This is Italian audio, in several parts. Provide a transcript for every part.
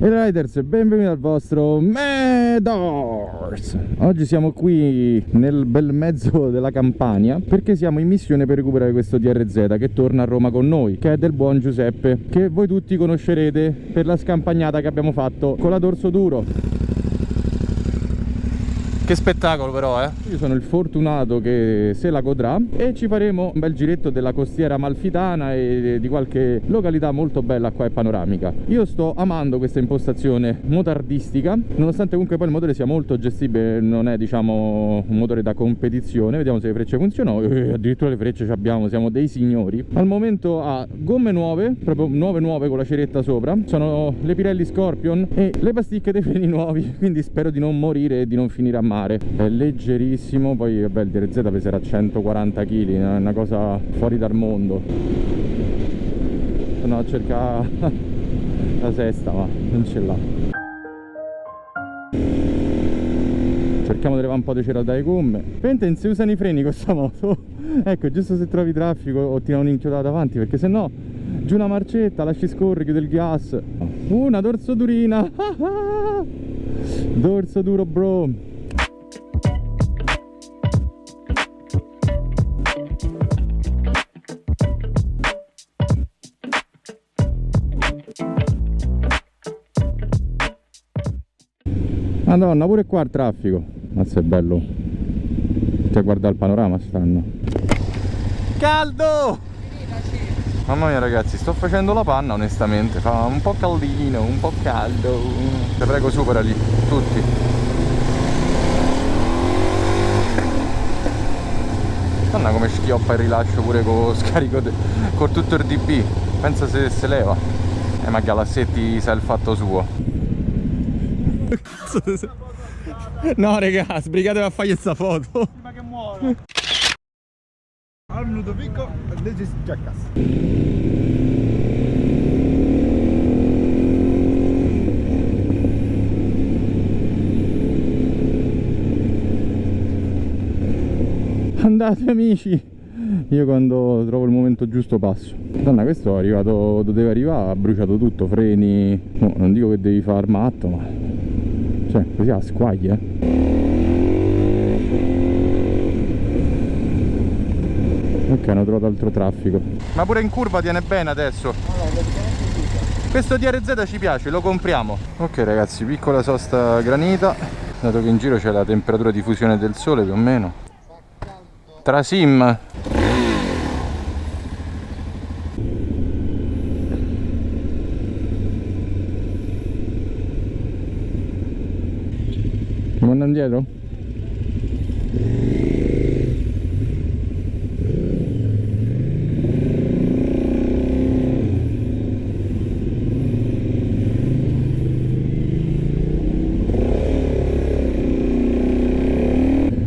E Riders, benvenuti al vostro Medors. Oggi siamo qui nel bel mezzo della Campania perché siamo in missione per recuperare questo DRZ che torna a Roma con noi, che è del buon Giuseppe, che voi tutti conoscerete per la scampagnata che abbiamo fatto con la Dorso Duro. Che spettacolo però, Io sono il fortunato che se la godrà e ci faremo un bel giretto della costiera amalfitana e di qualche località molto bella qua e panoramica. Io sto amando questa impostazione motardistica, nonostante comunque poi il motore sia molto gestibile, non è diciamo un motore da competizione. Vediamo se le frecce funzionano, addirittura le frecce ci abbiamo, siamo dei signori. Al momento ha gomme nuove, proprio nuove con la ceretta sopra, sono le Pirelli Scorpion e le pasticche dei freni nuovi, quindi spero di non morire e di non finire a mare. È leggerissimo, poi vabbè il DRZ peserà 140 kg, è una cosa fuori dal mondo. Sono a cercare la sesta, ma non ce l'ha. Cerchiamo di levare un po' di cera dalle gomme. Pensa, non si usano i freni con questa moto. Ecco, giusto se trovi traffico o ti dà un'inchiodata davanti, perché se no giù una marcetta, lasci scorrere, chiude il gas. Una dorso durina. Dorso duro, bro. Madonna, pure qua il traffico. Mazza, è bello. Cioè, guarda il panorama stanno. Caldo! Mamma mia ragazzi, sto facendo la panna onestamente. Fa un po' caldino, un po' caldo. Te prego, superali, tutti. Madonna come schioppa il rilascio pure con scarico con tutto il DB. Pensa se leva. Ma Galassetti sa il fatto suo. No raga, sbrigatevi a fare questa foto. Prima che muoio. Al minuto picco leggi già a casa. Andate amici. Io quando trovo il momento giusto passo. Madonna, questo è arrivato dove deve arrivare, ha bruciato tutto, freni. No, non dico che devi far matto, ma cioè così a squaglia. Ok, hanno trovato altro traffico. Ma pure in curva tiene bene adesso. Questo DRZ ci piace, lo compriamo. Ok ragazzi, piccola sosta granita, dato che in giro c'è la temperatura di fusione del sole più o meno. Trasim. Mi manda indietro?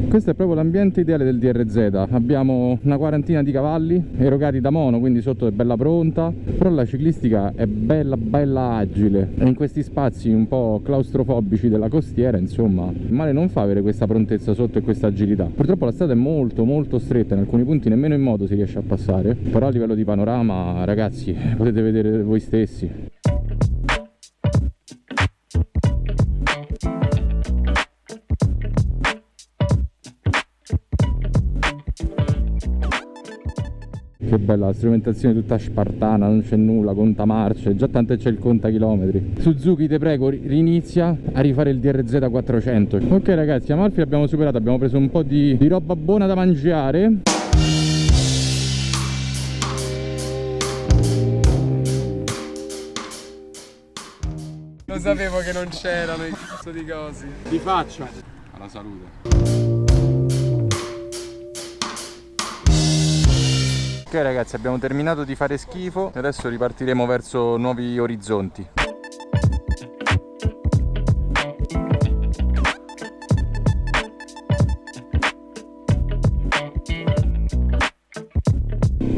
Questo è proprio l'ambiente ideale del DRZ. Abbiamo una quarantina di cavalli erogati da mono, quindi sotto è bella pronta, però la ciclistica è bella agile e in questi spazi un po' claustrofobici della costiera, insomma, male non fa avere questa prontezza sotto e questa agilità. Purtroppo la strada è molto stretta, in alcuni punti nemmeno in moto si riesce a passare, però a livello di panorama ragazzi potete vedere voi stessi. Che bella, la strumentazione tutta spartana, non c'è nulla, conta marce, già tanto c'è il conta chilometri. Suzuki, te prego, rinizia a rifare il DRZ 400. Ok ragazzi, Amalfi l'abbiamo superato, abbiamo preso un po' di roba buona da mangiare. Lo sapevo che non c'erano i cazzo di cosi. Di faccia. Alla salute. Ok ragazzi, abbiamo terminato di fare schifo e adesso ripartiremo verso nuovi orizzonti.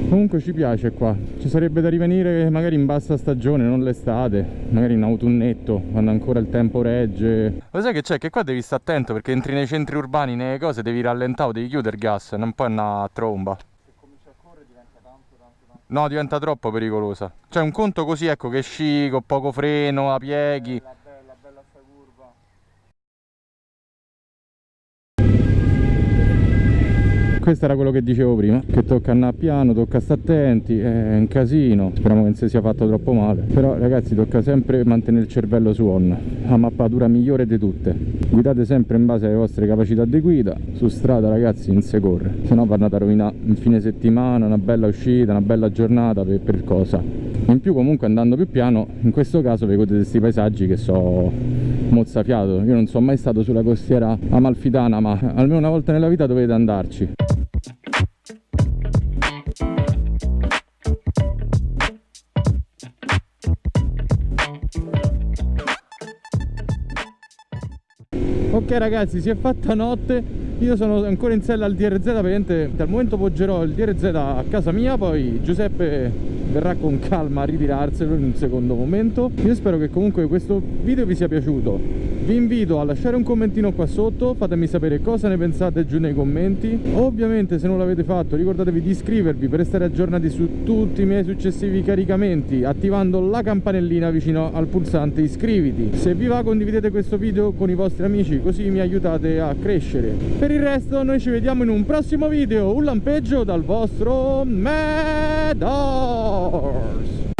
Comunque ci piace qua, ci sarebbe da rivenire magari in bassa stagione, non l'estate, magari in autunnetto, quando ancora il tempo regge. Lo sai che c'è? Che qua devi stare attento perché entri nei centri urbani, nelle cose, devi rallentare o devi chiudere il gas, non puoi andare a tromba. No, diventa troppo pericolosa. Cioè un conto così, ecco, che sci con poco freno, a pieghi. Bella sta curva. Questo era quello che dicevo prima, che tocca andare piano, tocca stare attenti, è un casino. Speriamo che non si sia fatto troppo male. Però ragazzi, tocca sempre mantenere il cervello su on. La mappatura migliore di tutte. Guidate sempre in base alle vostre capacità di guida. Su strada ragazzi non si corre, se no andate a rovinare un fine settimana, una bella uscita, una bella giornata per cosa. In più comunque andando più piano, in questo caso vi godete questi paesaggi che so mozzafiato. Io non sono mai stato sulla costiera amalfitana, ma almeno una volta nella vita dovete andarci. Ok ragazzi, si è fatta notte, io sono ancora in sella al DRZ, praticamente al momento poggerò il DRZ a casa mia, poi Giuseppe verrà con calma a ritirarselo in un secondo momento. Io spero che comunque questo video vi sia piaciuto. Vi invito a lasciare un commentino qua sotto, fatemi sapere cosa ne pensate giù nei commenti. Ovviamente se non l'avete fatto ricordatevi di iscrivervi per restare aggiornati su tutti i miei successivi caricamenti, attivando la campanellina vicino al pulsante iscriviti. Se vi va condividete questo video con i vostri amici, così mi aiutate a crescere. Per il resto noi ci vediamo in un prossimo video. Un lampeggio dal vostro Mad Horse.